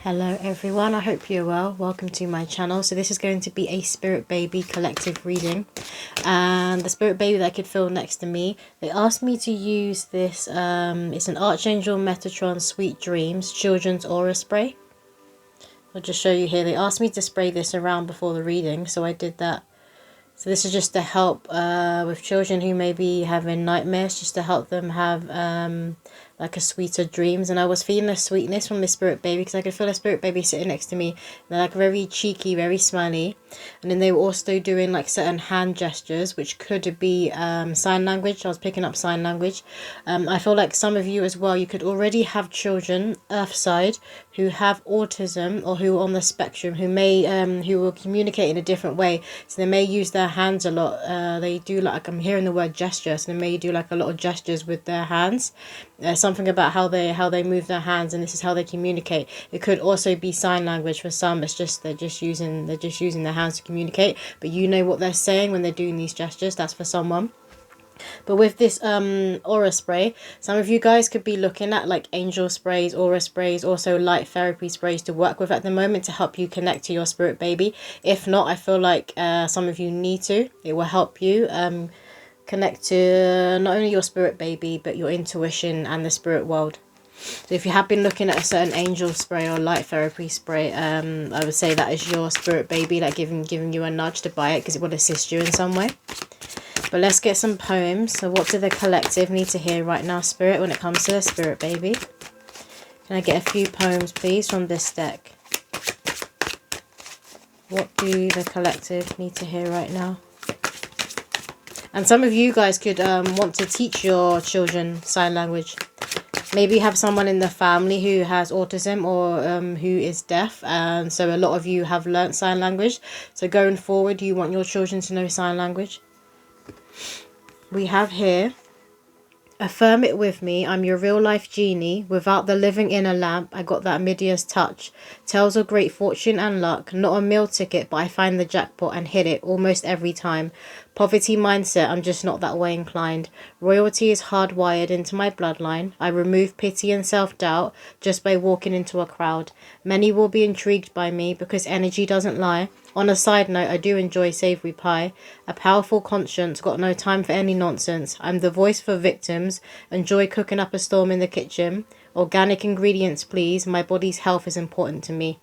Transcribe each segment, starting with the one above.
Hello everyone, I hope you're well. Welcome to my channel. So this is going to be a spirit baby collective reading, and the spirit baby that I could feel next to me, they asked me to use this it's an Archangel Metatron Sweet Dreams children's aura spray. I'll just show you here. They asked me to spray this around before the reading, so I did that. So this is just to help with children who may be having nightmares, just to help them have like a sweeter dreams. And I was feeling a sweetness from this spirit baby because I could feel a spirit baby sitting next to me. They're like very cheeky, very smiley. And then they were also doing like certain hand gestures, which could be sign language. I was picking up sign language. I feel like some of you as well, you could already have children earthside who have autism or who are on the spectrum, who may who will communicate in a different way. So they may use their hands a lot. They do, like, I'm hearing the word gesture, so they may do like a lot of gestures with their hands. Something about how they move their hands, and this is how they communicate. It could also be sign language for some. It's just they're just using their hands to communicate, but you know what they're saying when they're doing these gestures. That's for someone. But with this aura spray, some of you guys could be looking at like angel sprays, aura sprays, also light therapy sprays to work with at the moment to help you connect to your spirit baby. If not, I feel like some of you need to. It will help you connect to not only your spirit baby, but your intuition and the spirit world. So if you have been looking at a certain angel spray or light therapy spray, I would say that is your spirit baby, like giving you a nudge to buy it because it will assist you in some way. But let's get some poems. So what do the collective need to hear right now, Spirit, when it comes to the spirit baby? Can I get a few poems, please, from this deck? What do the collective need to hear right now? And some of you guys could want to teach your children sign language. Maybe you have someone in the family who has autism or who is deaf. And so a lot of you have learnt sign language. So going forward, you want your children to know sign language. We have here, affirm it with me, I'm your real life genie, without the living in a lamp, I got that Midia's touch, tales of great fortune and luck, not a meal ticket, but I find the jackpot and hit it almost every time, poverty mindset, I'm just not that way inclined, royalty is hardwired into my bloodline, I remove pity and self-doubt just by walking into a crowd, many will be intrigued by me because energy doesn't lie. On a side note, I do enjoy savoury pie. A powerful conscience, got no time for any nonsense. I'm the voice for victims. Enjoy cooking up a storm in the kitchen. Organic ingredients, please. My body's health is important to me.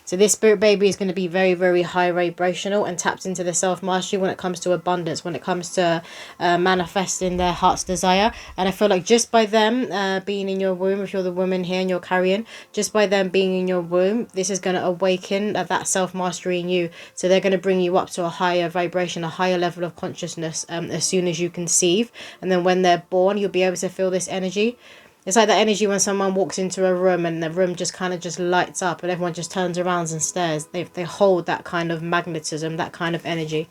So this spirit baby is going to be very, very high vibrational and taps into the self-mastery when it comes to abundance, when it comes to manifesting their heart's desire. And I feel like just by them being in your womb, if you're the woman here and you're carrying, just by them being in your womb, this is going to awaken that self-mastery in you. So they're going to bring you up to a higher vibration, a higher level of consciousness as soon as you conceive. And then when they're born, you'll be able to feel this energy. It's like that energy when someone walks into a room and the room just kind of just lights up and everyone just turns around and stares. They hold that kind of magnetism, that kind of energy.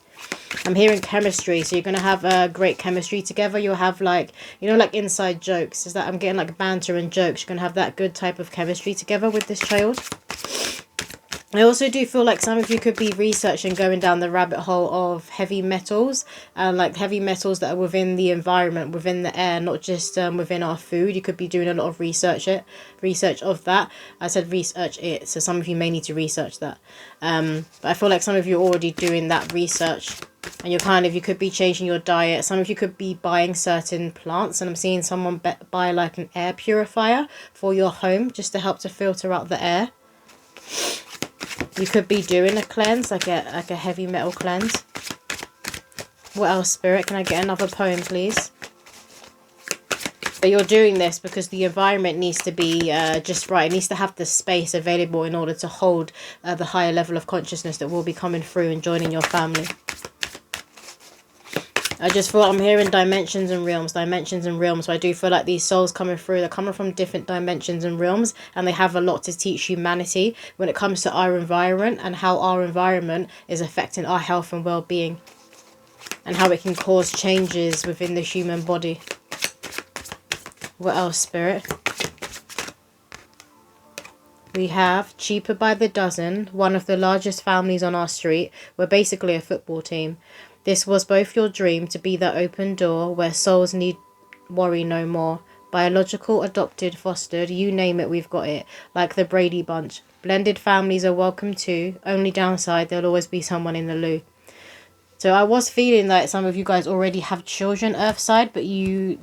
I'm hearing chemistry, so you're going to have great chemistry together. You'll have like, you know, like inside jokes. Is that I'm getting like banter and jokes. You're going to have that good type of chemistry together with this child. I also do feel like some of you could be researching, going down the rabbit hole of heavy metals, and like heavy metals that are within the environment, within the air, not just within our food. You could be doing a lot of research of that. I said research it, so some of you may need to research that. But I feel like some of you are already doing that research, and you could be changing your diet. Some of you could be buying certain plants, and I'm seeing someone buy like an air purifier for your home just to help to filter out the air. You could be doing a cleanse, like a heavy metal cleanse. What else, Spirit? Can I get another poem, please? But you're doing this because the environment needs to be just right. It needs to have the space available in order to hold the higher level of consciousness that will be coming through and joining your family. I just feel I'm hearing dimensions and realms. So I do feel like these souls coming through, they're coming from different dimensions and realms, and they have a lot to teach humanity when it comes to our environment and how our environment is affecting our health and well-being, and how it can cause changes within the human body. What else, Spirit? We have cheaper by the dozen, one of the largest families on our street. We're basically a football team. This was both your dream to be the open door where souls need worry no more. Biological, adopted, fostered, you name it, we've got it. Like the Brady Bunch. Blended families are welcome too. Only downside, there'll always be someone in the loo. So I was feeling like some of you guys already have children Earthside, but you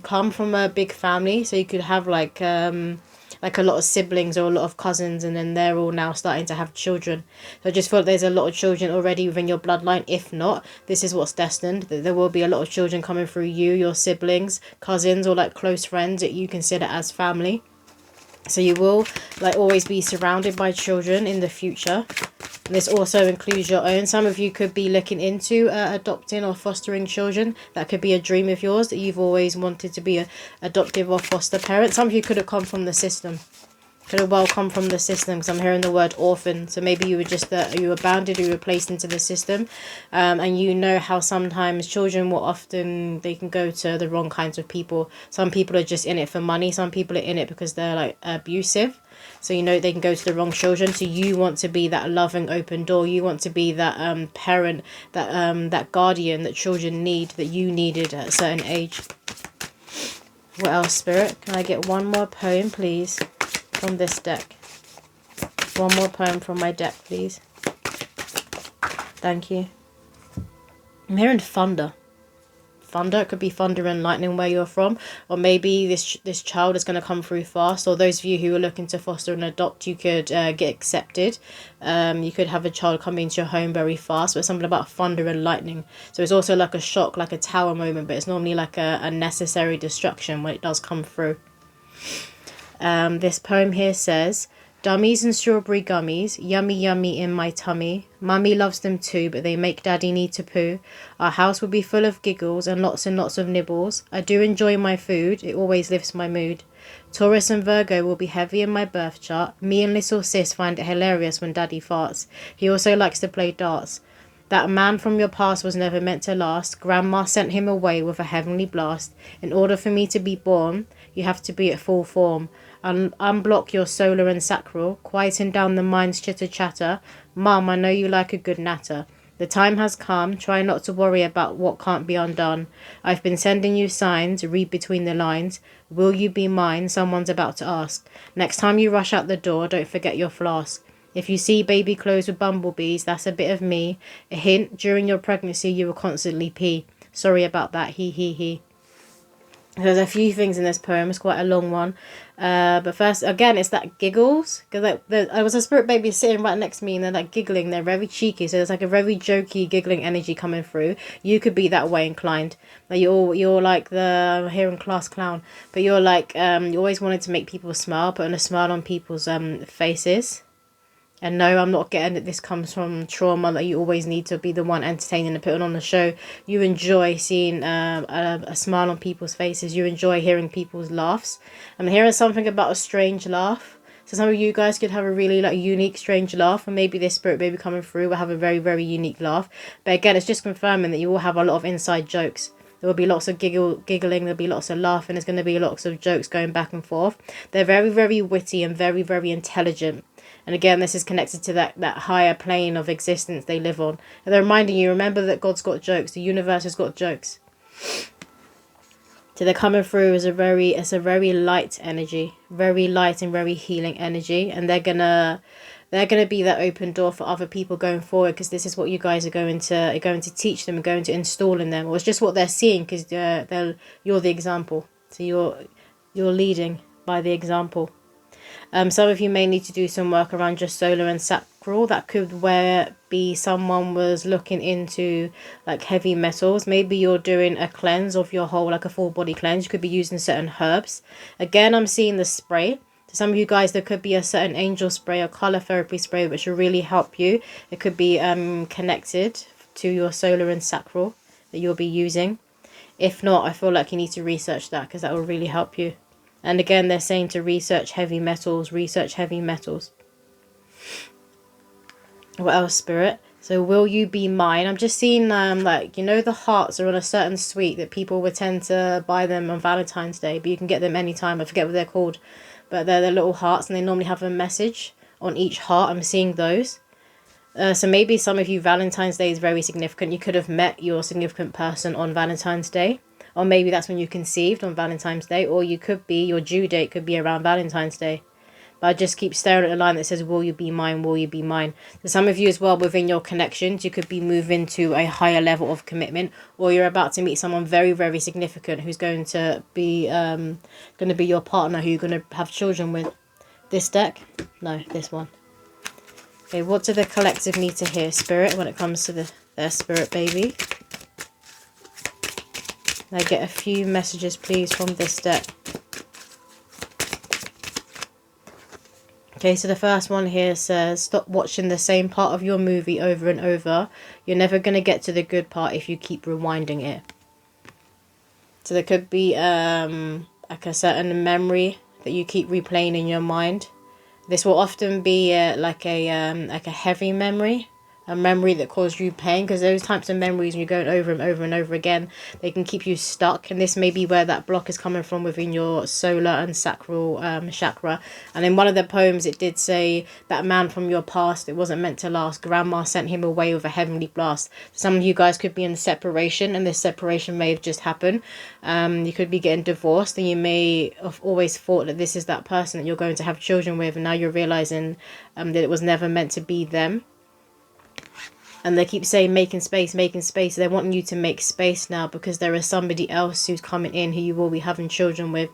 come from a big family, so you could have like a lot of siblings or a lot of cousins, and then they're all now starting to have children. So I just feel like there's a lot of children already within your bloodline. If not, this is what's destined. There will be a lot of children coming through you, your siblings, cousins, or like close friends that you consider as family. So you will like always be surrounded by children in the future. And this also includes your own. Some of you could be looking into adopting or fostering children. That could be a dream of yours, that you've always wanted to be a adoptive or foster parent. Some of you could have come from the system. Could have well come from the system, because I'm hearing the word orphan. So maybe you were just you were bounded, you were placed into the system, and you know how sometimes children will often, they can go to the wrong kinds of people. Some people are just in it for money. Some people are in it because they're like abusive. So you know they can go to the wrong children. So you want to be that loving open door. You want to be that parent, that guardian that children need, that you needed at a certain age. What else, Spirit? Can I get one more poem, please? From this deck. One more poem from my deck, please. Thank you. I'm hearing thunder. Thunder. It could be thunder and lightning where you're from. Or maybe this child is going to come through fast. Or those of you who are looking to foster and adopt, you could get accepted. You could have a child come into your home very fast. But something about thunder and lightning. So it's also like a shock, like a tower moment. But it's normally like a necessary destruction when it does come through. This poem here says, dummies and strawberry gummies, yummy yummy in my tummy. Mummy loves them too, but they make daddy need to poo. Our house will be full of giggles and lots of nibbles. I do enjoy my food, it always lifts my mood. Taurus and Virgo will be heavy in my birth chart. Me and little sis find it hilarious when daddy farts. He also likes to play darts. That man from your past was never meant to last. Grandma sent him away with a heavenly blast. In order for me to be born, you have to be at full form. Unblock your solar and sacral, quieten down the mind's chitter-chatter. Mum, I know you like a good natter. The time has come, try not to worry about what can't be undone. I've been sending you signs, read between the lines. Will you be mine? Someone's about to ask. Next time you rush out the door, don't forget your flask. If you see baby clothes with bumblebees, that's a bit of me. A hint, during your pregnancy you will constantly pee. Sorry about that, he. There's a few things in this poem. It's quite a long one. But first, again, it's that giggles. Because there was a spirit baby sitting right next to me, and they're like giggling. They're very cheeky. So there's like a very jokey, giggling energy coming through. You could be that way inclined. Like you're like the, I'm hearing class clown. But you're like, you always wanted to make people smile, putting a smile on people's faces. And no, I'm not getting that this comes from trauma, that you always need to be the one entertaining and putting on the show. You enjoy seeing a smile on people's faces. You enjoy hearing people's laughs. I'm hearing something about a strange laugh. So some of you guys could have a really like unique, strange laugh. And maybe this spirit baby coming through will have a very, very unique laugh. But again, it's just confirming that you will have a lot of inside jokes. There will be lots of giggling. There'll be lots of laughing. There's going to be lots of jokes going back and forth. They're very, very witty and very, very intelligent. And again, this is connected to that higher plane of existence they live on. And they're reminding you, remember that God's got jokes. The universe has got jokes. So they're coming through as it's a very light energy. Very light and very healing energy. And they're gonna be that open door for other people going forward, because this is what you guys are going to teach them and going to install in them. Or it's just what they're seeing, because you're the example. So you're leading by the example. Some of you may need to do some work around your solar and sacral. That could be someone was looking into like heavy metals. Maybe you're doing a cleanse of your whole, like a full body cleanse. You could be using certain herbs. Again, I'm seeing the spray. To some of you guys, there could be a certain angel spray or color therapy spray which will really help you. It could be connected to your solar and sacral that you'll be using. If not, I feel like you need to research that, because that will really help you. And again, they're saying to research heavy metals. Research heavy metals. What else, Spirit? So, will you be mine? I'm just seeing, like, you know, the hearts are on a certain sweet that people would tend to buy them on Valentine's Day. But you can get them anytime. I forget what they're called. But they're the little hearts, and they normally have a message on each heart. I'm seeing those. So maybe some of you, Valentine's Day is very significant. You could have met your significant person on Valentine's Day. Or maybe that's when you conceived on Valentine's Day. Or you could be, your due date could be around Valentine's Day. But I just keep staring at the line that says, will you be mine, will you be mine? So some of you as well, within your connections, you could be moving to a higher level of commitment, or you're about to meet someone very, very significant who's going to be your partner, who you're going to have children with. This deck? No, this one. Okay, what do the collective need to hear, Spirit, when it comes to their spirit baby? I get a few messages, please, from this deck. Okay, so the first one here says, stop watching the same part of your movie over and over. You're never going to get to the good part if you keep rewinding it. So there could be like a certain memory that you keep replaying in your mind. This will often be like a heavy memory. A memory that caused you pain, because those types of memories, when you're going over and over and over again, they can keep you stuck. And this may be where that block is coming from within your solar and sacral chakra. And in one of the poems, it did say that man from your past, it wasn't meant to last. Grandma sent him away with a heavenly blast. Some of you guys could be in separation, and this separation may have just happened. You could be getting divorced, and you may have always thought that this is that person that you're going to have children with, and now you're realizing that it was never meant to be them. And they keep saying making space, making space. They're wanting you to make space now, because there is somebody else who's coming in who you will be having children with.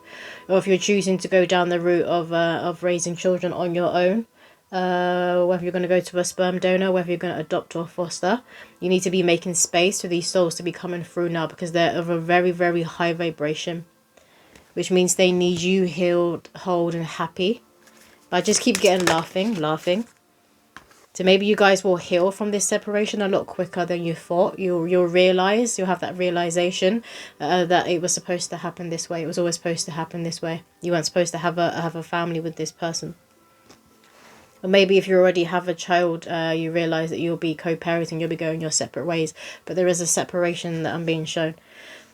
Or if you're choosing to go down the route of raising children on your own, whether you're going to go to a sperm donor, whether you're going to adopt or foster, you need to be making space for these souls to be coming through now, because they're of a very, very high vibration. Which means they need you healed, whole and happy. But I just keep getting laughing. So maybe you guys will heal from this separation a lot quicker than you thought. You'll realize, you'll have that realization that it was supposed to happen this way. It was always supposed to happen this way. You weren't supposed to have a family with this person. Or maybe if you already have a child, you realize that you'll be co-parenting, you'll be going your separate ways. But there is a separation that I'm being shown.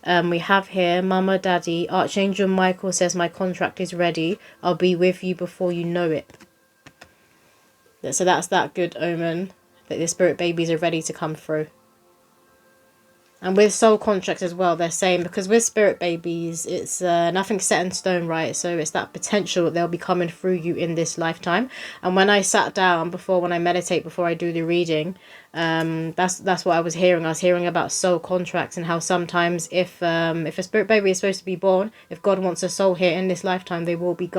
We have here, Mama, Daddy, Archangel Michael says, my contract is ready. I'll be with you before you know it. So that's that good omen that the spirit babies are ready to come through. And with soul contracts as well, they're saying, because with spirit babies, it's nothing set in stone, right? So it's that potential that they'll be coming through you in this lifetime. And when I sat down when I meditate, before I do the reading, that's what I was hearing. I was hearing about soul contracts, and how sometimes if a spirit baby is supposed to be born, if God wants a soul here in this lifetime, they will be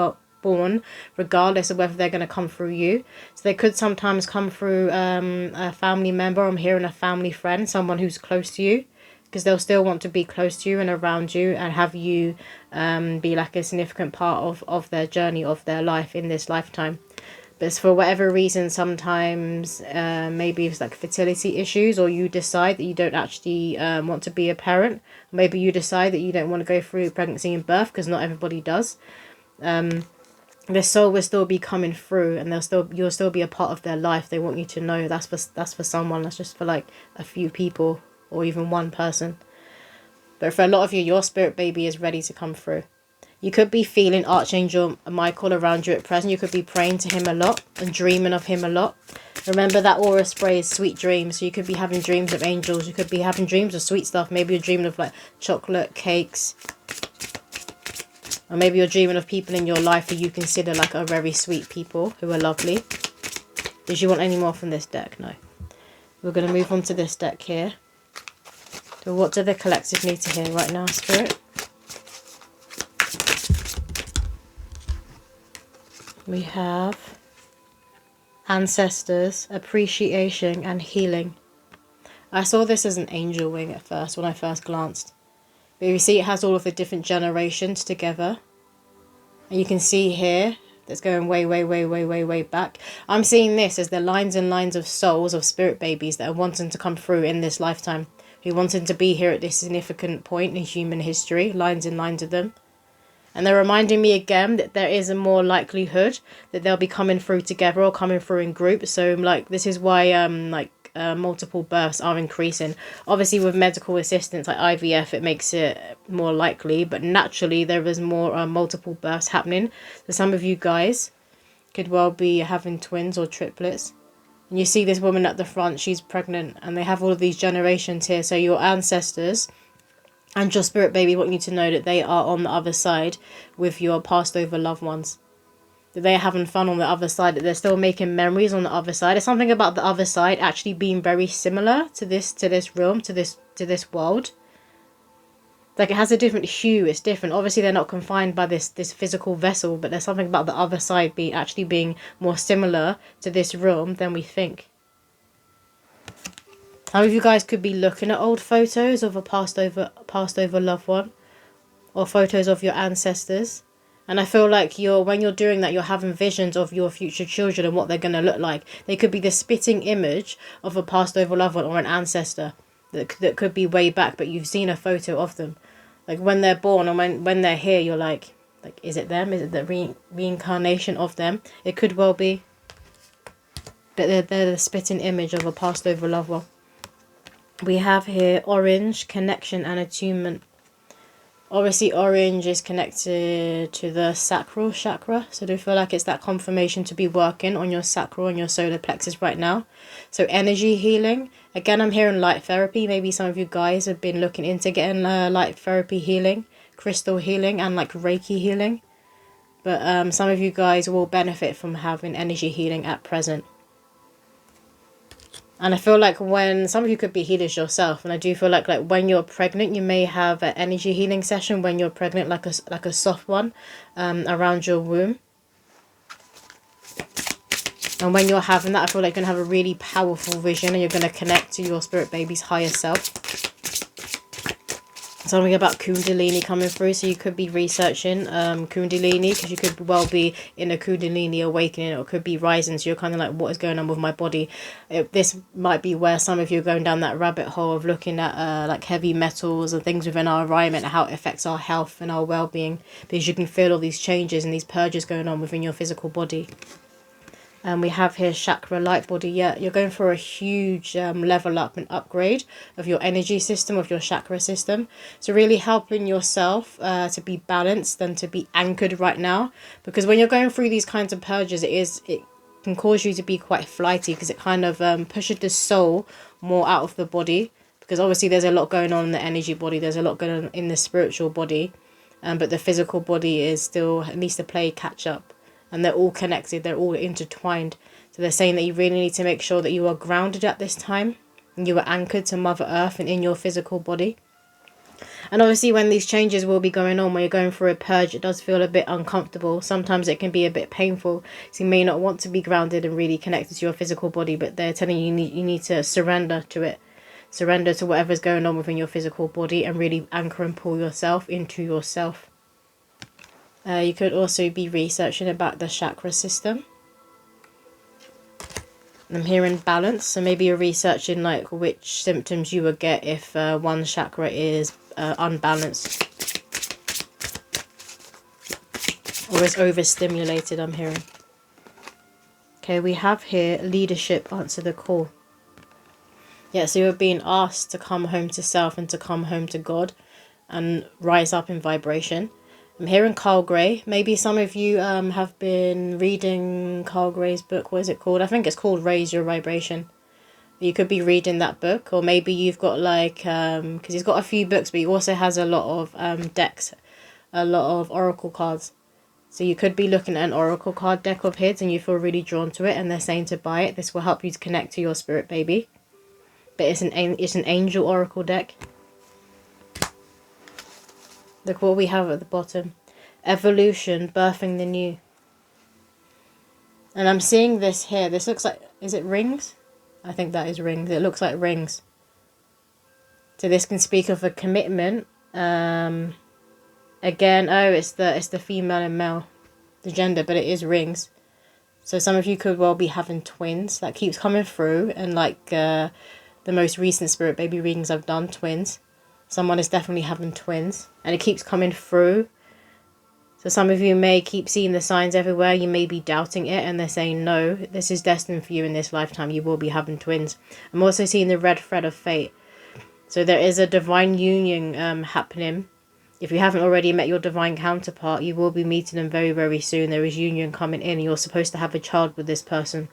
born regardless of whether they're going to come through you. So they could sometimes come through a family member. I'm hearing a family friend, someone who's close to you, because they'll still want to be close to you and around you, and have you be like a significant part of their journey, of their life in this lifetime. But for whatever reason, sometimes maybe it's like fertility issues, or you decide that you don't actually want to be a parent. Maybe you decide that you don't want to go through pregnancy and birth, because not everybody does. Their soul will still be coming through, and you'll still be a part of their life. They want you to know that's for someone. That's just for like a few people, or even one person. But for a lot of you, your spirit baby is ready to come through. You could be feeling Archangel Michael around you at present. You could be praying to him a lot and dreaming of him a lot. Remember that aura spray is sweet dreams. So you could be having dreams of angels. You could be having dreams of sweet stuff. Maybe you're dreaming of like chocolate, cakes. Or maybe you're dreaming of people in your life who you consider like are very sweet people, who are lovely. Did you want any more from this deck? No. We're going to move on to this deck here. So what do the collective need to hear right now, Spirit? We have Ancestors, Appreciation and Healing. I saw this as an angel wing at first when I first glanced. But you see it has all of the different generations together. And you can see here that's going way back. I'm seeing this as the lines and lines of souls of spirit babies that are wanting to come through in this lifetime. Who wanted to be here at this significant point in human history. Lines and lines of them. And they're reminding me again that there is a more likelihood that they'll be coming through together or coming through in groups. So like this is why multiple births are increasing. Obviously with medical assistance like IVF, it makes it more likely, but naturally there is more multiple births happening. So some of you guys could well be having twins or triplets. And you see this woman at the front, she's pregnant, and they have all of these generations here. So your ancestors And your spirit baby want you to know that they are on the other side with your passed over loved ones. That they're having fun on the other side, that they're still making memories on the other side. There's something about the other side actually being very similar to this realm, to this world. Like, it has a different hue, it's different. Obviously they're not confined by this physical vessel, but there's something about the other side being more similar to this realm than we think. Some of you guys could be looking at old photos of a passed over loved one, or photos of your ancestors. And I feel like when you're doing that, you're having visions of your future children and what they're going to look like. They could be the spitting image of a passed over loved one or an ancestor that could be way back, but you've seen a photo of them. Like when they're born and when they're here, you're like, is it them? Is it the reincarnation of them? It could well be. But they're the spitting image of a passed over loved one. We have here orange, connection and attunement. Obviously, orange is connected to the sacral chakra. So I do feel like it's that confirmation to be working on your sacral and your solar plexus right now. So energy healing. Again, I'm hearing light therapy. Maybe some of you guys have been looking into getting light therapy healing, crystal healing and like Reiki healing. But some of you guys will benefit from having energy healing at present. And I feel like when some of you could be healers yourself, and I do feel like when you're pregnant, you may have an energy healing session when you're pregnant, like a soft one, around your womb. And when you're having that, I feel like you're gonna have a really powerful vision, and you're gonna connect to your spirit baby's higher self. Something about Kundalini coming through, so you could be researching Kundalini, because you could well be in a Kundalini awakening, or it could be rising, so you're kind of like, what is going on with my body? This might be where some of you are going down that rabbit hole of looking at like heavy metals and things within our environment, and how it affects our health and our well-being, because you can feel all these changes and these purges going on within your physical body. And we have here chakra light body. Yeah, you're going for a huge level up and upgrade of your energy system, of your chakra system. So really helping yourself to be balanced and to be anchored right now. Because when you're going through these kinds of purges, it can cause you to be quite flighty, because it kind of pushes the soul more out of the body. Because obviously there's a lot going on in the energy body. There's a lot going on in the spiritual body. But the physical body is still, it needs to play catch up. And they're all connected, they're all intertwined. So they're saying that you really need to make sure that you are grounded at this time. And you are anchored to Mother Earth and in your physical body. And obviously when these changes will be going on, when you're going through a purge, it does feel a bit uncomfortable. Sometimes it can be a bit painful. So you may not want to be grounded and really connected to your physical body. But they're telling you you need to surrender to it. Surrender to whatever's going on within your physical body. And really anchor and pull yourself into yourself. You could also be researching about the chakra system. I'm hearing balance, so maybe you're researching like which symptoms you would get if one chakra is unbalanced or is overstimulated, I'm hearing. Okay, we have here leadership, answer the call. Yeah, so you're being asked to come home to self and to come home to God and rise up in vibration. I'm hearing Carl Gray. Maybe some of you have been reading Carl Gray's book. What is it called? I think it's called Raise Your Vibration. You could be reading that book. Or maybe you've got like, because he's got a few books, but he also has a lot of decks, a lot of oracle cards. So you could be looking at an oracle card deck of his and you feel really drawn to it and they're saying to buy it. This will help you to connect to your spirit baby. But it's an angel oracle deck. Look what we have at the bottom. Evolution, birthing the new. And I'm seeing this here. This looks like, is it rings? I think that is rings. It looks like rings. So this can speak of a commitment. Again, oh, it's the female and male, the gender, but it is rings. So some of you could well be having twins. That keeps coming through. And like the most recent spirit baby readings I've done, twins. Someone is definitely having twins. And it keeps coming through. So some of you may keep seeing the signs everywhere. You may be doubting it. And they're saying, no, this is destined for you in this lifetime. You will be having twins. I'm also seeing the red thread of fate. So there is a divine union happening. If you haven't already met your divine counterpart, you will be meeting them very, very soon. There is union coming in. You're supposed to have a child with this person.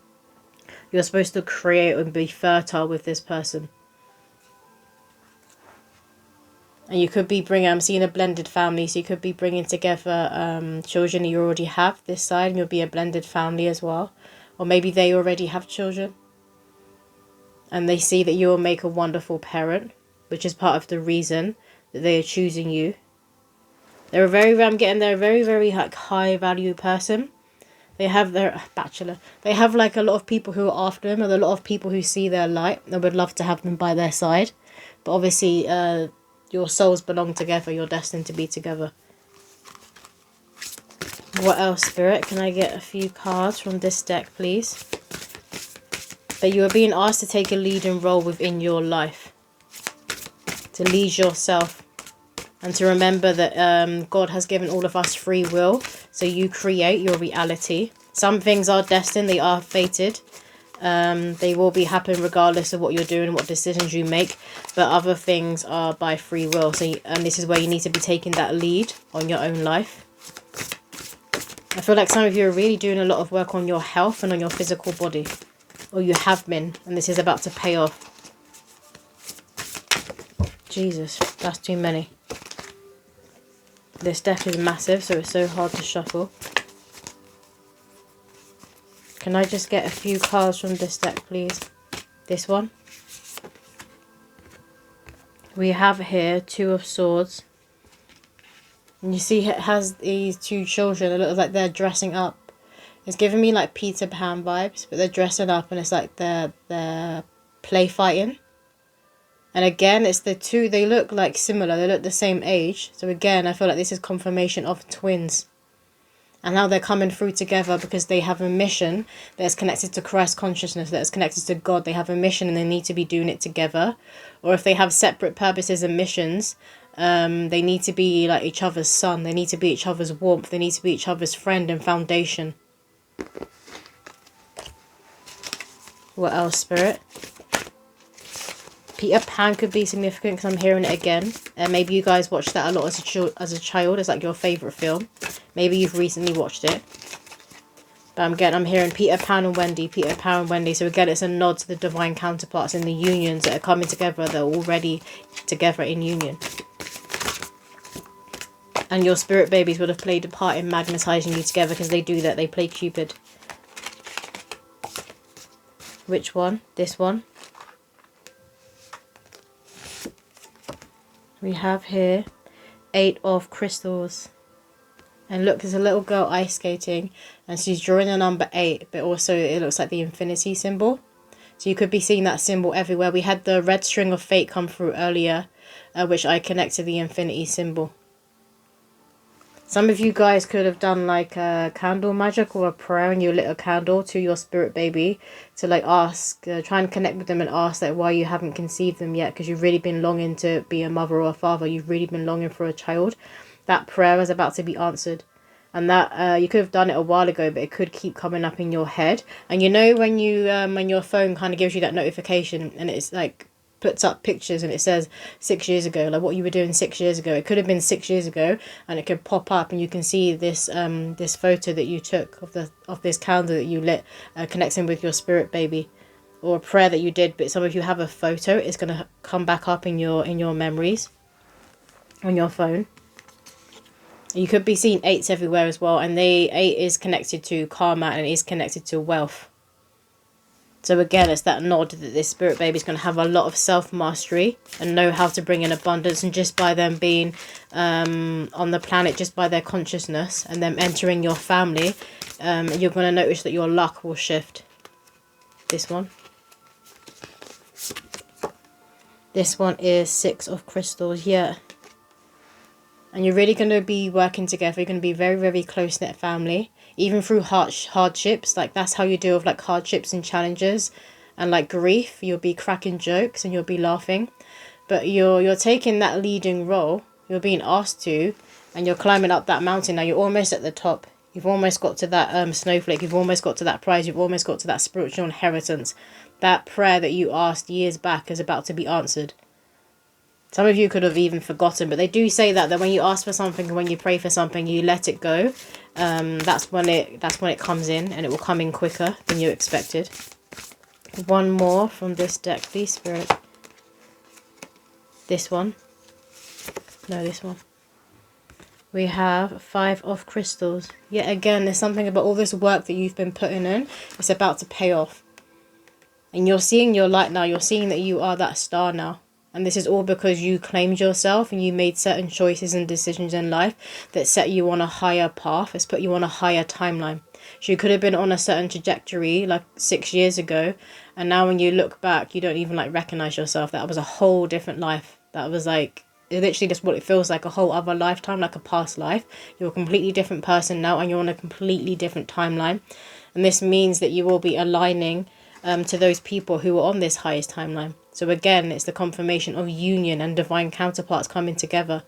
You're supposed to create and be fertile with this person. And you could be bringing, I'm seeing a blended family, so you could be bringing together children you already have this side, and you'll be a blended family as well. Or maybe they already have children, and they see that you will make a wonderful parent, which is part of the reason that they are choosing you. They're they're a very, very like high value person. They have their bachelor. They have like a lot of people who are after them, and a lot of people who see their light and would love to have them by their side. But obviously, your souls belong together. You're destined to be together. What else, Spirit? Can I get a few cards from this deck, please? That you are being asked to take a leading role within your life. To lead yourself. And to remember that God has given all of us free will. So you create your reality. Some things are destined. They are fated. They will be happening regardless of what you're doing, what decisions you make. But other things are by free will. And this is where you need to be taking that lead on your own life. I feel like some of you are really doing a lot of work on your health and on your physical body. Or you have been. And this is about to pay off. Jesus, that's too many. This deck is massive, so it's so hard to shuffle. Can I just get a few cards from this deck, please? This one. We have here Two of Swords. And you see it has these two children. It looks like they're dressing up. It's giving me like Peter Pan vibes, but they're dressing up and it's like they're play fighting. And again, it's the two, they look like similar, they look the same age. So again, I feel like this is confirmation of twins. And now they're coming through together because they have a mission that's connected to Christ consciousness, that's connected to God. They have a mission and they need to be doing it together. Or if they have separate purposes and missions, they need to be like each other's son. They need to be each other's warmth. They need to be each other's friend and foundation. What else, Spirit? Peter Pan could be significant because I'm hearing it again. And maybe you guys watched that a lot as a child. It's like your favourite film. Maybe you've recently watched it. But I'm hearing Peter Pan and Wendy. Peter Pan and Wendy. So again, it's a nod to the divine counterparts and the unions that are coming together. They're already together in union. And your spirit babies would have played a part in magnetising you together because they do that. They play Cupid. Which one? This one. We have here 8 of crystals. And look, there's a little girl ice skating. And she's drawing the number 8. But also it looks like the infinity symbol. So you could be seeing that symbol everywhere. We had the red string of fate come through earlier. Which I connect to the infinity symbol. Some of you guys could have done like a candle magic or a prayer and you lit a candle to your spirit baby to like ask, try and connect with them and ask like why you haven't conceived them yet, because you've really been longing to be a mother or a father. You've really been longing for a child. That prayer is about to be answered. And that you could have done it a while ago, but it could keep coming up in your head. And you know when you when your phone kind of gives you that notification and it's like puts up pictures and it says 6 years ago, like what you were doing 6 years ago. It could have been 6 years ago, and it could pop up and you can see this this photo that you took of this candle that you lit, connecting with your spirit baby, or a prayer that you did. But some of you have a photo. It's going to come back up in your memories on your phone. You could be seeing 8s everywhere as well, and 8 is connected to karma and it is connected to wealth. So again, it's that nod that this spirit baby is going to have a lot of self-mastery and know how to bring in abundance. And just by them being on the planet, just by their consciousness and them entering your family, you're going to notice that your luck will shift. This one. This one is 6 of crystals, yeah. And you're really going to be working together. You're going to be very, very close-knit family. Even through hardships, like that's how you deal with like hardships and challenges and like grief. You'll be cracking jokes and you'll be laughing, but you're taking that leading role. You're being asked to, and you're climbing up that mountain. Now you're almost at the top. You've almost got to that snowflake. You've almost got to that prize. You've almost got to that spiritual inheritance. That prayer that you asked years back is about to be answered. Some of you could have even forgotten, but they do say that when you ask for something and when you pray for something, you let it go. That's when it comes in, and it will come in quicker than you expected. One more from this deck, please, Spirit. This one. No, this one. We have 5 of crystals. Yet again, there's something about all this work that you've been putting in. It's about to pay off. And you're seeing your light now. You're seeing that you are that star now. And this is all because you claimed yourself and you made certain choices and decisions in life that set you on a higher path. It's put you on a higher timeline. So you could have been on a certain trajectory like 6 years ago. And now when you look back, you don't even like recognize yourself. That was a whole different life. That was like literally just what it feels like, a whole other lifetime, like a past life. You're a completely different person now and you're on a completely different timeline. And this means that you will be aligning to those people who are on this highest timeline. So again, it's the confirmation of union and divine counterparts coming together.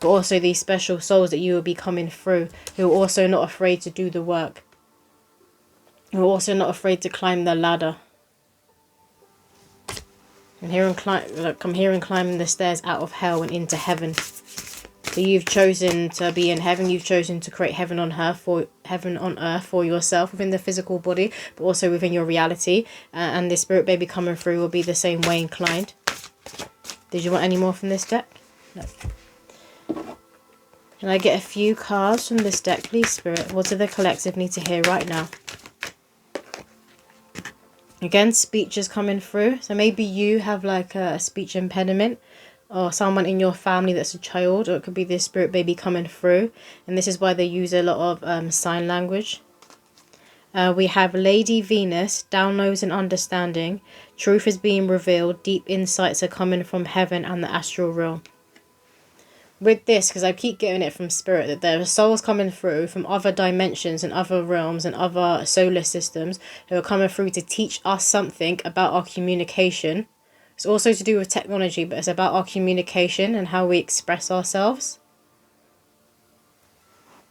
But also these special souls that you will be coming through, who are also not afraid to do the work. Who are also not afraid to climb the ladder. I'm hearing climbing the stairs out of hell and into heaven. So you've chosen to be in heaven. You've chosen to create heaven on earth for yourself within the physical body, but also within your reality. And the spirit baby coming through will be the same way inclined. Did you want any more from this deck? No. Can I get a few cards from this deck, please, Spirit? What do the collective need to hear right now? Again, speech is coming through. So maybe you have like a speech impediment, or someone in your family that's a child, or it could be this spirit baby coming through. And this is why they use a lot of sign language. We have Lady Venus, downloads and understanding. Truth is being revealed. Deep insights are coming from heaven and the astral realm. With this, because I keep getting it from spirit, that there are souls coming through from other dimensions and other realms and other solar systems who are coming through to teach us something about our communication. It's also to do with technology, but it's about our communication and how we express ourselves.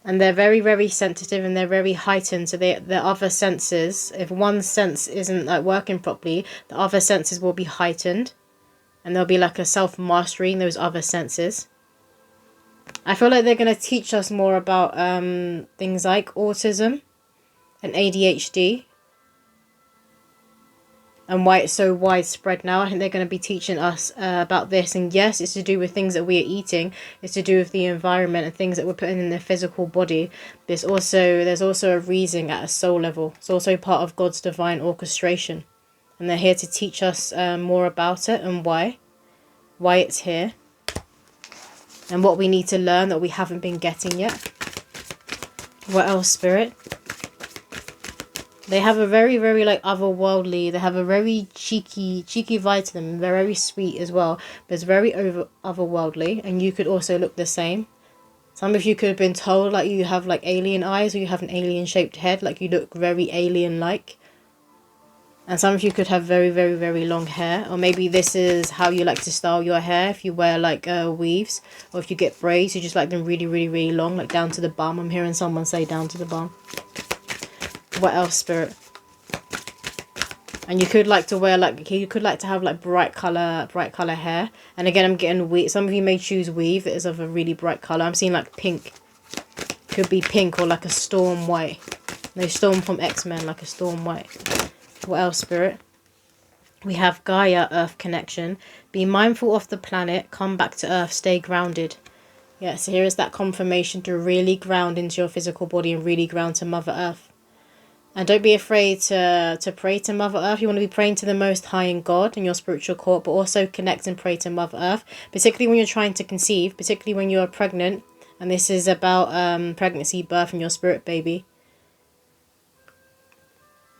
And they're very, very sensitive and they're very heightened. So the other senses, if one sense isn't like working properly, the other senses will be heightened. And there'll be like a self-mastery in those other senses. I feel like they're going to teach us more about things like autism and ADHD. And why it's so widespread now. I think they're going to be teaching us about this. And yes, it's to do with things that we are eating. It's to do with the environment and things that we're putting in the physical body. There's also a reason at a soul level. It's also part of God's divine orchestration. And they're here to teach us more about it and why it's here. And what we need to learn that we haven't been getting yet. What else, Spirit? They have a very, very like otherworldly. They have a very cheeky vibe to them. They're very sweet as well. But it's very otherworldly. And you could also look the same. Some of you could have been told like you have like alien eyes, or you have an alien shaped head. Like you look very alien like. And some of you could have very, very, very long hair. Or maybe this is how you like to style your hair. If you wear like weaves. Or if you get braids, you just like them really, really, really long. Like down to the bum. I'm hearing someone say down to the bum. What else, Spirit? And you could like to wear like, you could like to have like bright color hair. And again, I'm getting weave. Some of you may choose weave that is of a really bright color. I'm seeing like pink. Could be pink or like a storm white. No, Storm from X-Men, like a storm white. What else, Spirit? We have Gaia, Earth connection. Be mindful of the planet. Come back to Earth. Stay grounded. Yeah, so here is that confirmation to really ground into your physical body and really ground to Mother Earth. And don't be afraid to pray to Mother Earth. You want to be praying to the Most High in God in your spiritual court, but also connect and pray to Mother Earth, particularly when you're trying to conceive, particularly when you're pregnant. And this is about pregnancy, birth, and your spirit baby.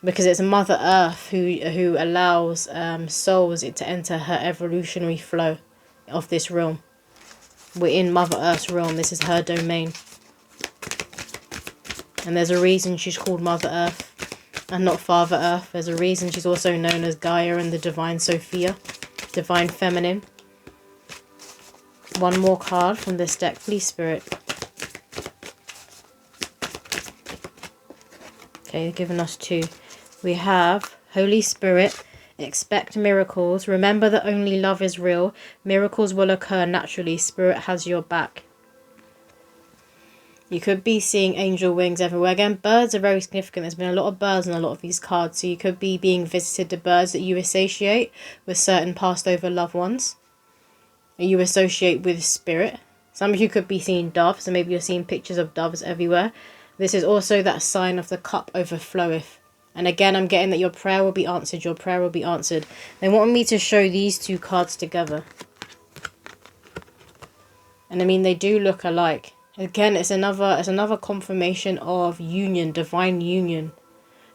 Because it's Mother Earth who allows souls to enter her evolutionary flow of this realm. We're in Mother Earth's realm. This is her domain. And there's a reason she's called Mother Earth and not Father Earth. There's a reason she's also known as Gaia and the Divine Sophia, Divine Feminine. One more card from this deck, please, Spirit. Okay, they've given us 2. We have Holy Spirit, expect miracles. Remember that only love is real. Miracles will occur naturally. Spirit has your back. You could be seeing angel wings everywhere. Again, birds are very significant. There's been a lot of birds in a lot of these cards. So you could be being visited to birds that you associate with certain passed over loved ones. you associate with spirit. Some of you could be seeing doves, so maybe you're seeing pictures of doves everywhere. This is also that sign of the cup overfloweth. And again, I'm getting that your prayer will be answered. Your prayer will be answered. They want me to show these two cards together. And I mean, they do look alike. Again, it's another confirmation of union, divine union.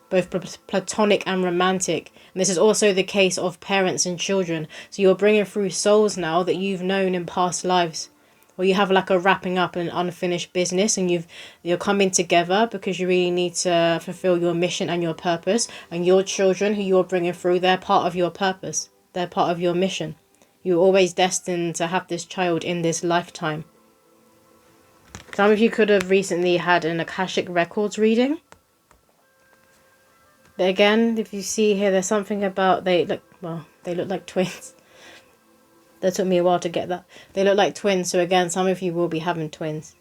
Both platonic and romantic. And this is also the case of parents and children. So you're bringing through souls now that you've known in past lives. Or you have like a wrapping up an unfinished business, and you're coming together because you really need to fulfill your mission and your purpose. And your children who you're bringing through, they're part of your purpose. They're part of your mission. You're always destined to have this child in this lifetime. Some of you could have recently had an Akashic Records reading. But again, if you see here, there's something about they look like twins. That took me a while to get that. They look like twins, so again, some of you will be having twins.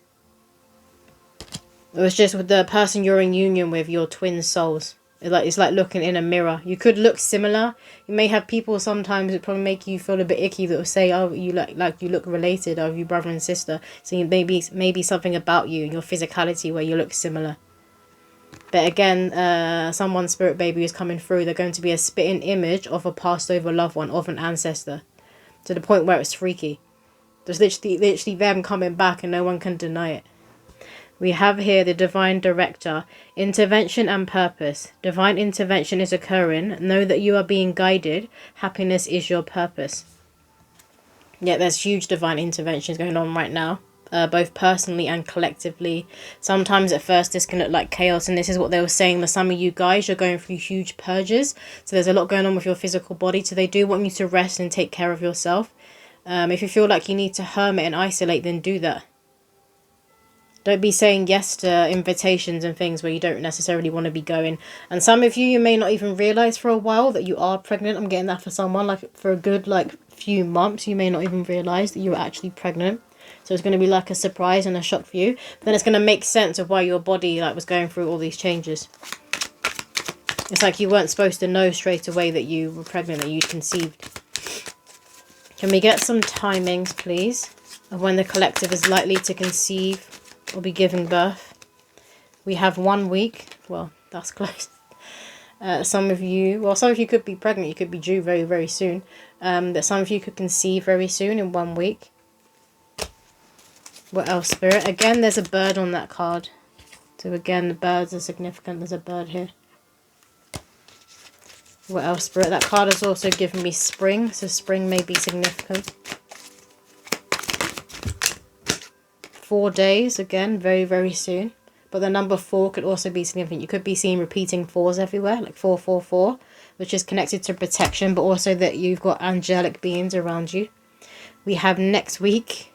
It was just with the person you're in union with, your twin souls. It's like looking in a mirror. You could look similar. You may have people sometimes it probably make you feel a bit icky that will say, oh, you like you look related, or you brother and sister. So maybe something about you, your physicality, where you look similar. But again, someone's spirit baby is coming through. They're going to be a spitting image of a passed over loved one, of an ancestor. To the point where it's freaky. There's literally them coming back and no one can deny it. We have here the divine director. Intervention and purpose. Divine intervention is occurring. Know that you are being guided. Happiness is your purpose. Yeah, there's huge divine interventions going on right now. Both personally and collectively. Sometimes at first this can look like chaos, and this is what they were saying, that some of you guys, you're going through huge purges, so there's a lot going on with your physical body, so they do want you to rest and take care of yourself. If you feel like you need to hermit and isolate, then do that. Don't be saying yes to invitations and things where you don't necessarily want to be going. And some of you may not even realise for a while that you are pregnant. I'm getting that for someone, like for a good few months, you may not even realise that you're actually pregnant. So it's going to be like a surprise and a shock for you. Then it's going to make sense of why your body was going through all these changes. It's like you weren't supposed to know straight away that you were pregnant, that you'd conceived. Can we get some timings, please, of when the collective is likely to conceive or be giving birth? We have 1 week. Well, that's close. Some of you could be pregnant. You could be due very, very soon. That some of you could conceive very soon in 1 week. What else, Spirit? Again, there's a bird on that card. So again, the birds are significant. There's a bird here. What else, Spirit? That card has also given me spring. So spring may be significant. 4 days. Again, very, very soon. But the number 4 could also be significant. You could be seeing repeating 4s everywhere. Like 444. Which is connected to protection. But also that you've got angelic beings around you. We have next week.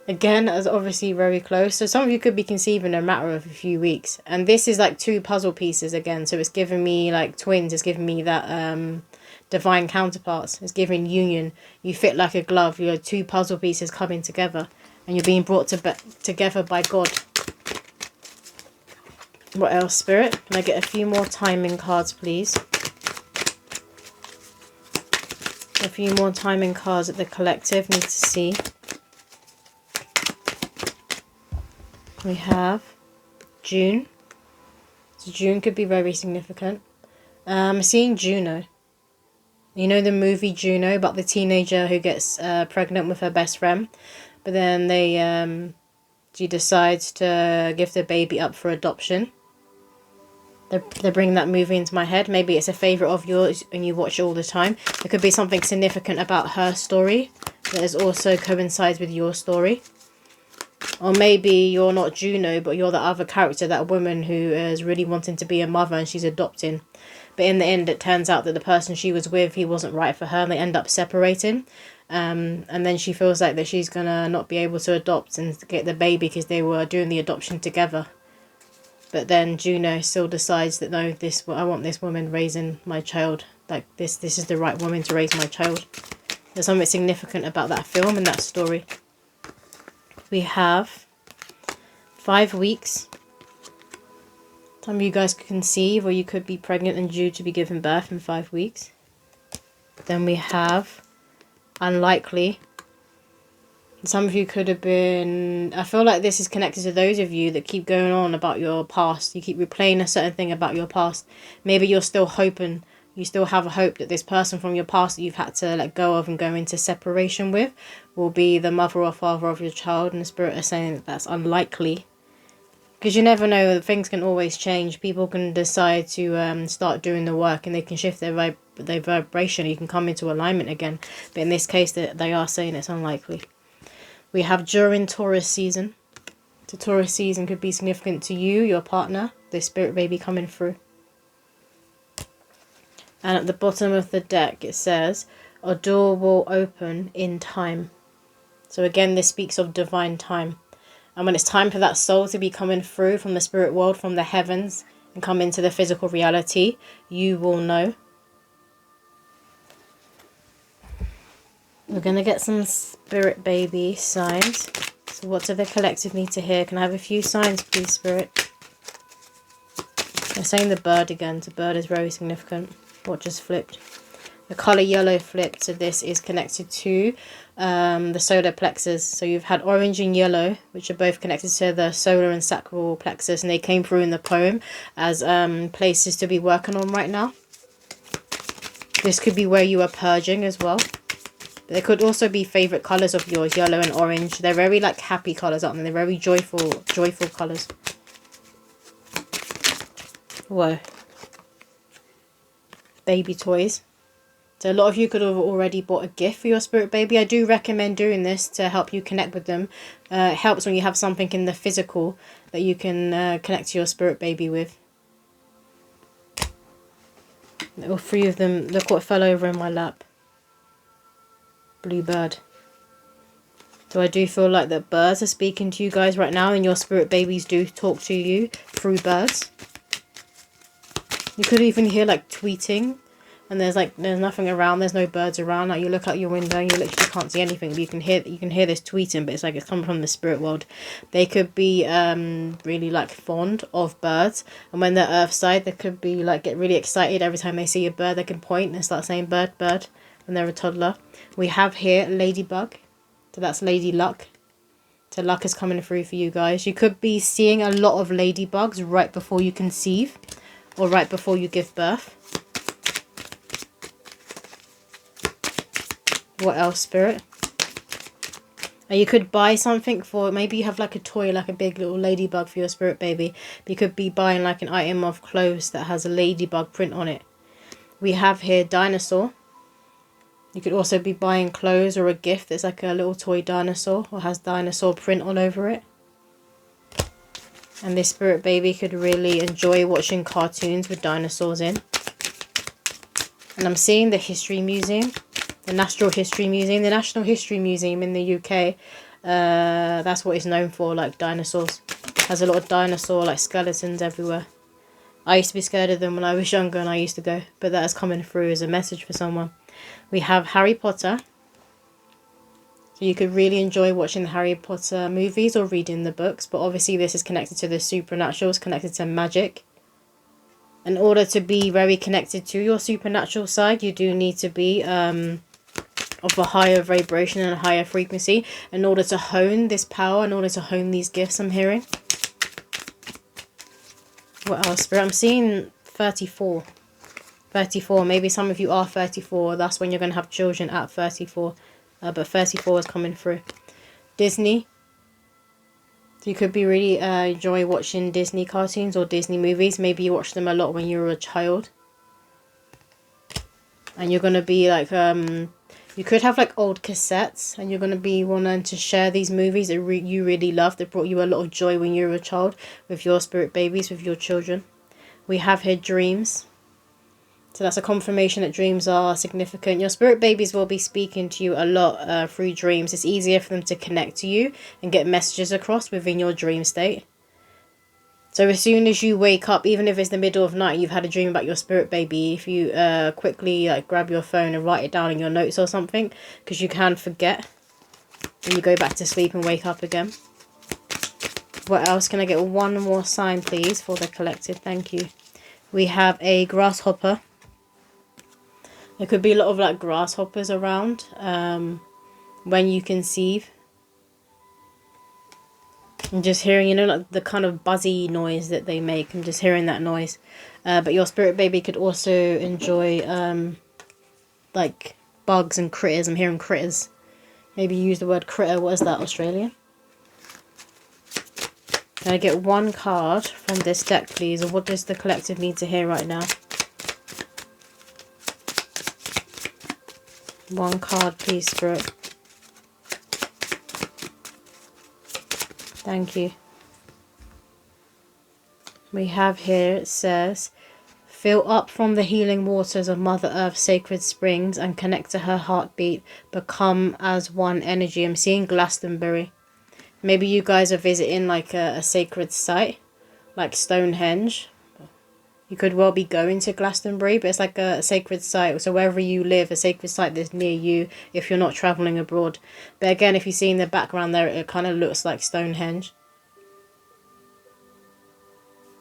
Again, as obviously very close. So some of you could be conceiving in a matter of a few weeks. And this is like 2 puzzle pieces again. So it's giving me like twins. It's giving me that divine counterparts. It's giving union. You fit like a glove. You're 2 puzzle pieces coming together. And you're being brought together by God. What else, Spirit? Can I get a few more timing cards, please? A few more timing cards that the collective need to see. We have June. So June could be very significant. I'm seeing Juno. You know the movie Juno about the teenager who gets pregnant with her best friend. But then she decides to give the baby up for adoption. They're bringing that movie into my head. Maybe it's a favourite of yours and you watch it all the time. There could be something significant about her story that is also coincides with your story. Or maybe you're not Juno, but you're the other character, that woman who is really wanting to be a mother and she's adopting. But in the end, it turns out that the person she was with, he wasn't right for her, and they end up separating. And then she feels like that she's going to not be able to adopt and get the baby because they were doing the adoption together. But then Juno still decides that, no, I want this woman raising my child. Like, this is the right woman to raise my child. There's something significant about that film and that story. We have 5 weeks. Some of you guys could conceive, or you could be pregnant and due to be given birth in 5 weeks. Then we have unlikely. Some of you could have been... I feel like this is connected to those of you that keep going on about your past. You keep replaying a certain thing about your past. Maybe you're still hoping, you still have a hope that this person from your past that you've had to let go of and go into separation with will be the mother or father of your child. And the spirit is saying that that's unlikely. Because you never know, things can always change. People can decide to start doing the work and they can shift their vibration. You can come into alignment again. But in this case, they are saying it's unlikely. We have during Taurus season. The Taurus season could be significant to you, your partner, the spirit baby coming through. And at the bottom of the deck it says, a door will open in time. So again, this speaks of divine time. And when it's time for that soul to be coming through from the spirit world, from the heavens, and come into the physical reality, you will know. We're going to get some spirit baby signs. So what do the collective need to hear? Can I have a few signs, please, spirit? I'm saying the bird again. The bird is very significant. What just flipped? The colour yellow flipped. So this is connected to the solar plexus. So you've had orange and yellow, which are both connected to the solar and sacral plexus. And they came through in the poem as places to be working on right now. This could be where you are purging as well. They could also be favourite colours of yours, yellow and orange. They're very like happy colours, aren't they? They're very joyful colours. Whoa. Baby toys. So a lot of you could have already bought a gift for your spirit baby. I do recommend doing this to help you connect with them. It helps when you have something in the physical that you can connect to your spirit baby with. All three of them, look what fell over in my lap. Blue bird. So I do feel like that birds are speaking to you guys right now, and your spirit babies do talk to you through birds. You could even hear like tweeting, and there's nothing around, there's no birds around. Like you look out your window and you literally can't see anything, but you can hear this tweeting, but it's like it's coming from the spirit world. They could be really like fond of birds, and when they're earth side, they could be like get really excited every time they see a bird. They can point and start saying bird, bird when they're a toddler. We have here ladybug, so that's lady luck. So luck is coming through for you guys. You could be seeing a lot of ladybugs right before you conceive or right before you give birth. What else, spirit? And you could buy something for, maybe you have like a toy, like a big little ladybug for your spirit baby. But you could be buying like an item of clothes that has a ladybug print on it. We have here dinosaur. You could also be buying clothes or a gift that's like a little toy dinosaur or has dinosaur print all over it. And this spirit baby could really enjoy watching cartoons with dinosaurs in. And I'm seeing the History Museum, the National History Museum. The National History Museum in the UK, that's what it's known for, like dinosaurs. It has a lot of dinosaur like skeletons everywhere. I used to be scared of them when I was younger and I used to go, but that is coming through as a message for someone. We have Harry Potter. So you could really enjoy watching the Harry Potter movies or reading the books, but obviously this is connected to the supernatural, it's connected to magic. In order to be very connected to your supernatural side, you do need to be of a higher vibration and a higher frequency in order to hone this power, in order to hone these gifts I'm hearing. What else, Spirit? I'm seeing 34. 34. Maybe some of you are 34. That's when you're going to have children at 34. But 34 is coming through. Disney. So you could be really enjoy watching Disney cartoons or Disney movies. Maybe you watched them a lot when you were a child. And you're going to be like... you could have like old cassettes. And you're going to be wanting to share these movies that you really love. That brought you a lot of joy when you were a child. With your spirit babies, with your children. We have here dreams. So that's a confirmation that dreams are significant. Your spirit babies will be speaking to you a lot through dreams. It's easier for them to connect to you and get messages across within your dream state. So as soon as you wake up, even if it's the middle of night, you've had a dream about your spirit baby, if you quickly grab your phone and write it down in your notes or something, because you can forget when you go back to sleep and wake up again. What else? Can I get one more sign, please, for the collective? Thank you. We have a grasshopper. There could be a lot of like grasshoppers around when you conceive. I'm just hearing, you know, like the kind of buzzy noise that they make. I'm just hearing that noise. But your spirit baby could also enjoy like bugs and critters. I'm hearing critters. Maybe use the word critter. What is that, Australian? Can I get one card from this deck, please? Or what does the collective need to hear right now? One card, please, Spirit. Thank you. We have here, it says, fill up from the healing waters of Mother Earth's sacred springs and connect to her heartbeat. Become as one energy. I'm seeing Glastonbury. Maybe you guys are visiting like a sacred site, like Stonehenge. You could well be going to Glastonbury, but it's like a sacred site. So wherever you live, a sacred site that's near you if you're not travelling abroad. But again, if you see in the background there, it kind of looks like Stonehenge.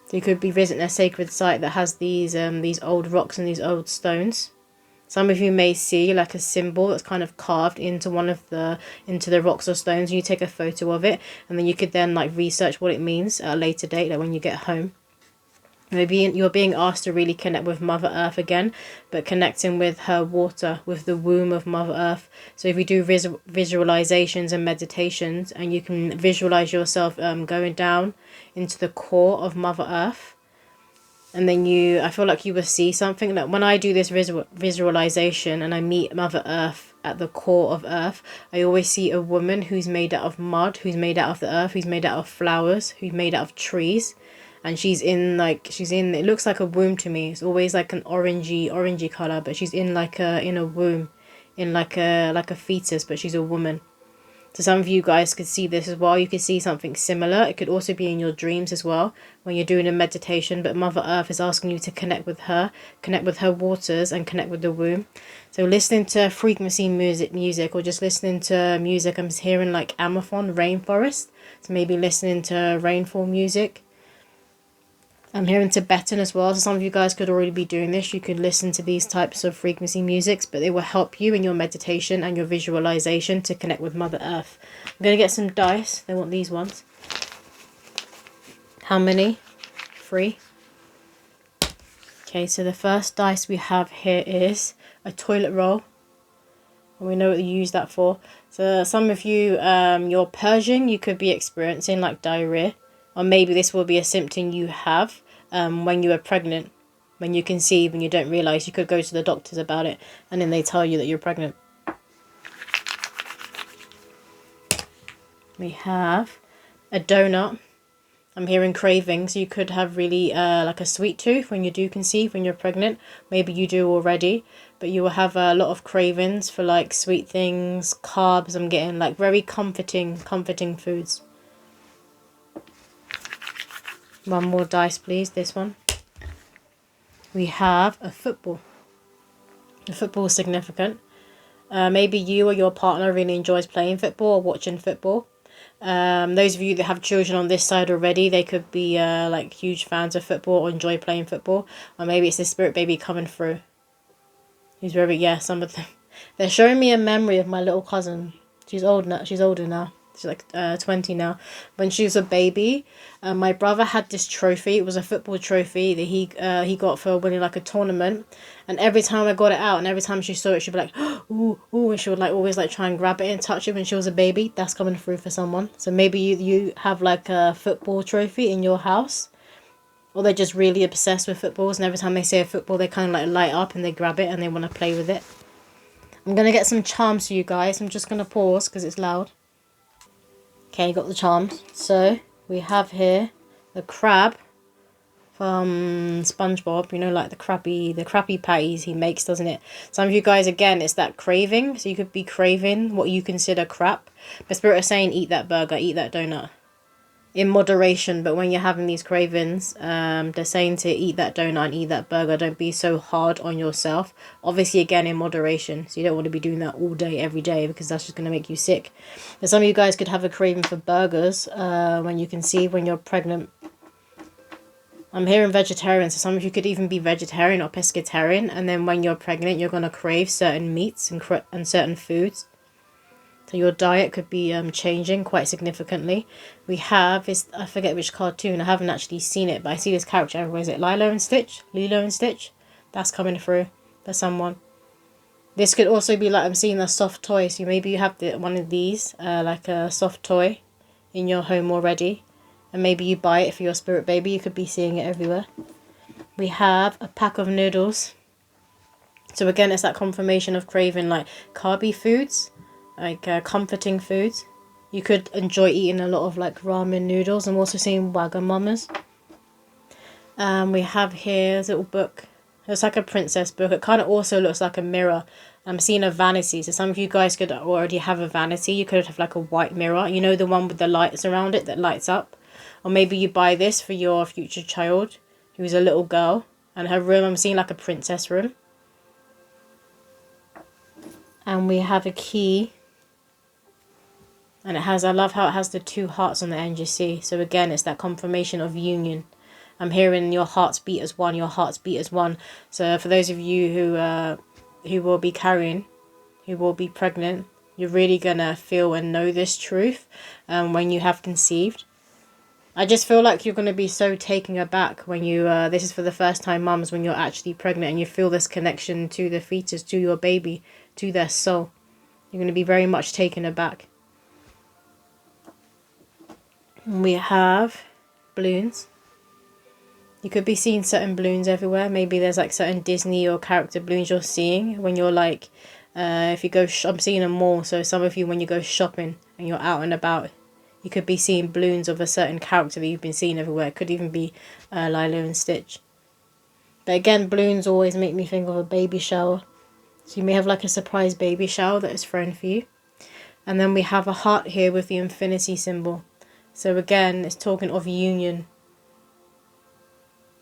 So you could be visiting a sacred site that has these old rocks and these old stones. Some of you may see like a symbol that's kind of carved into into the rocks or stones. You take a photo of it, and then you could then like research what it means at a later date, like when you get home. Maybe you're being asked to really connect with Mother Earth again, but connecting with her water, with the womb of Mother Earth. So if you do visualizations and meditations, and you can visualize yourself going down into the core of Mother Earth, and then I feel like you will see something. Like when I do this visualization and I meet Mother Earth at the core of Earth, I always see a woman who's made out of mud, who's made out of the earth, who's made out of flowers, who's made out of trees. And she's in, it looks like a womb to me. It's always like an orangey color, but she's in in a womb, in like a fetus, but she's a woman. So some of you guys could see this as well. You could see something similar. It could also be in your dreams as well when you're doing a meditation. But Mother Earth is asking you to connect with her waters, and connect with the womb. So listening to frequency music, or just listening to music. I'm hearing like Amazon rainforest. So maybe listening to rainfall music. I'm hearing Tibetan as well, so some of you guys could already be doing this. You could listen to these types of frequency musics, but they will help you in your meditation and your visualization to connect with Mother Earth. I'm going to get some dice. They want these ones. How many? 3. Okay, so the first dice we have here is a toilet roll. And we know what you use that for. So some of you, you're purging, you could be experiencing like diarrhea. Or maybe this will be a symptom you have when you are pregnant. When you conceive and you don't realise, you could go to the doctors about it, and then they tell you that you're pregnant. We have a donut. I'm hearing cravings. You could have really like a sweet tooth when you do conceive, when you're pregnant. Maybe you do already, but you will have a lot of cravings for like sweet things, carbs. I'm getting like very comforting foods. One more dice, please. This one. We have a football. The football is significant. Maybe you or your partner really enjoys playing football or watching football. Those of you that have children on this side already, they could be like huge fans of football or enjoy playing football. Or maybe it's the spirit baby coming through. He's very, some of them. They're showing me a memory of my little cousin. She's old now. She's older now. She's like 20 now. When she was a baby, my brother had this trophy. It was a football trophy that he got for winning like a tournament. And every time I got it out, and every time she saw it, she'd be like, ooh, ooh, and she would like always like try and grab it and touch it when she was a baby. That's coming through for someone. So maybe you have like a football trophy in your house, or they're just really obsessed with footballs, and every time they see a football, they kind of like light up and they grab it and they want to play with it. I'm gonna get some charms for you guys. I'm just gonna pause because it's loud. Okay, got the charms. So we have here the crab from SpongeBob. You know, like the Krabby Patties he makes, doesn't it? Some of you guys, again, it's that craving. So you could be craving what you consider crap. But Spirit is saying, eat that burger, eat that donut. In moderation, but when you're having these cravings, they're saying to eat that donut and eat that burger. Don't be so hard on yourself. Obviously, again, in moderation. So you don't want to be doing that all day, every day, because that's just going to make you sick. But some of you guys could have a craving for burgers when you conceive, when you're pregnant. I'm hearing vegetarian, so some of you could even be vegetarian or pescatarian, and then when you're pregnant, you're going to crave certain meats and certain foods. So your diet could be changing quite significantly. We have, I forget which cartoon, I haven't actually seen it, but I see this character everywhere. Is it Lilo and Stitch? Lilo and Stitch? That's coming through for someone. This could also be like, I'm seeing a soft toy, so maybe you have one of these, like a soft toy in your home already. And maybe you buy it for your spirit baby. You could be seeing it everywhere. We have a pack of noodles. So again, it's that confirmation of craving like carby foods, like comforting foods. You could enjoy eating a lot of like ramen noodles. I'm also seeing Wagamamas. We have here a little book. It's like a princess book. It kind of also looks like a mirror. I'm seeing a vanity. So some of you guys could already have a vanity. You could have like a white mirror. You know, the one with the lights around it that lights up. Or maybe you buy this for your future child who's a little girl. And her room, I'm seeing like a princess room. And we have a key. And it has, I love how it has the 2 hearts on the end, you see. So again, it's that confirmation of union. I'm hearing your hearts beat as one, your hearts beat as one. So for those of you who will be carrying, who will be pregnant, you're really going to feel and know this truth when you have conceived. I just feel like you're going to be so taken aback when you, this is for the first time mums, when you're actually pregnant and you feel this connection to the fetus, to your baby, to their soul. You're going to be very much taken aback. And we have balloons. You could be seeing certain balloons everywhere. Maybe there's like certain Disney or character balloons you're seeing when you're like, if you go, I'm seeing a mall. So some of you, when you go shopping and you're out and about, you could be seeing balloons of a certain character that you've been seeing everywhere. It could even be Lilo and Stitch. But again, balloons always make me think of a baby shower. So you may have like a surprise baby shower that is thrown for you. And then we have a heart here with the infinity symbol. So again, it's talking of union,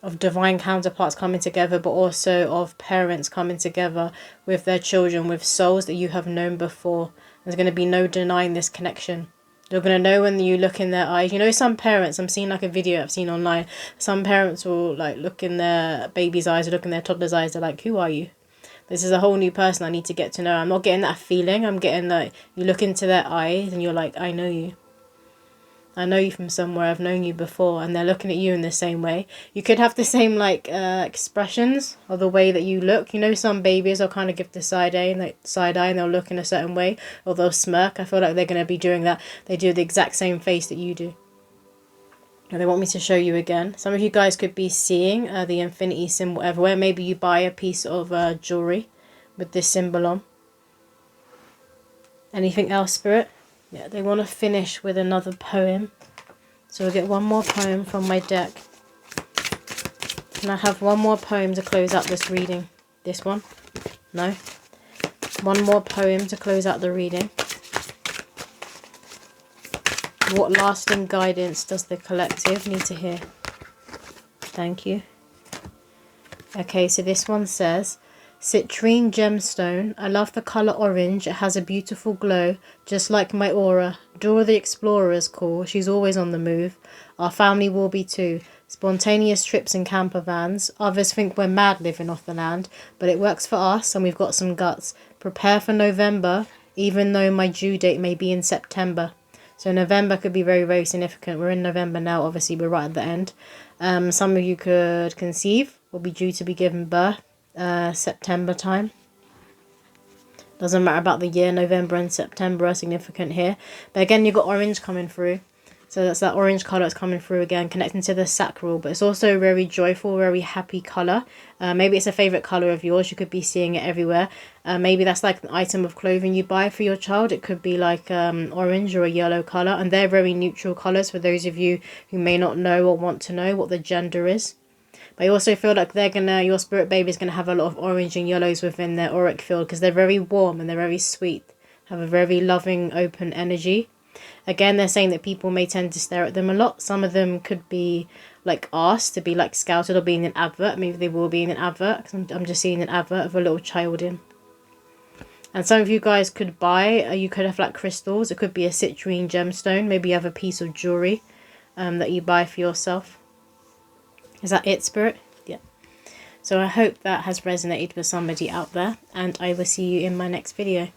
of divine counterparts coming together, but also of parents coming together with their children, with souls that you have known before. There's going to be no denying this connection. You're going to know when you look in their eyes. You know, some parents, I'm seeing like a video I've seen online, some parents will like look in their baby's eyes or look in their toddler's eyes. They're like, who are you? This is a whole new person I need to get to know. I'm not getting that feeling. I'm getting that you look into their eyes and you're like, I know you. I know you from somewhere. I've known you before. And they're looking at you in the same way. You could have the same like expressions or the way that you look. You know, some babies will kind of give the side eye and they'll look in a certain way, or they'll smirk. I feel like they're going to be doing that. They do the exact same face that you do. And they want me to show you again. Some of you guys could be seeing the infinity symbol everywhere. Maybe you buy a piece of jewelry with this symbol on. Anything else, Spirit? Yeah, they want to finish with another poem. So we'll get one more poem from my deck. And I have one more poem to close out this reading. This one? No. One more poem to close out the reading. What lasting guidance does the collective need to hear? Thank you. Okay, so this one says, Citrine gemstone. I love the colour orange. It has a beautiful glow, just like my aura. Dora the Explorer is cool. She's always on the move. Our family will be too. Spontaneous trips in camper vans. Others think we're mad living off the land, but it works for us and we've got some guts. Prepare for November, even though my due date may be in September. So November could be very, very significant. We're in November now, obviously we're right at the end. Some of you could conceive or be due to be given birth. September time. Doesn't matter about the year. November and September are significant here. But again, you've got orange coming through. So that's that orange colour that's coming through again, connecting to the sacral. But it's also a very joyful, very happy colour. Maybe it's a favourite colour of yours. You could be seeing it everywhere. Maybe that's like an item of clothing you buy for your child. It could be like orange or a yellow colour. And they're very neutral colours for those of you who may not know or want to know what the gender is. But I also feel like your spirit baby is going to have a lot of orange and yellows within their auric field because they're very warm and they're very sweet. Have a very loving, open energy. Again, they're saying that people may tend to stare at them a lot. Some of them could be like asked to be like scouted or be in an advert. Maybe they will be in an advert because I'm just seeing an advert of a little child in. And some of you guys could buy, you could have like crystals. It could be a citrine gemstone. Maybe you have a piece of jewelry that you buy for yourself. Is that it, Spirit? Yeah. So I hope that has resonated with somebody out there, and I will see you in my next video.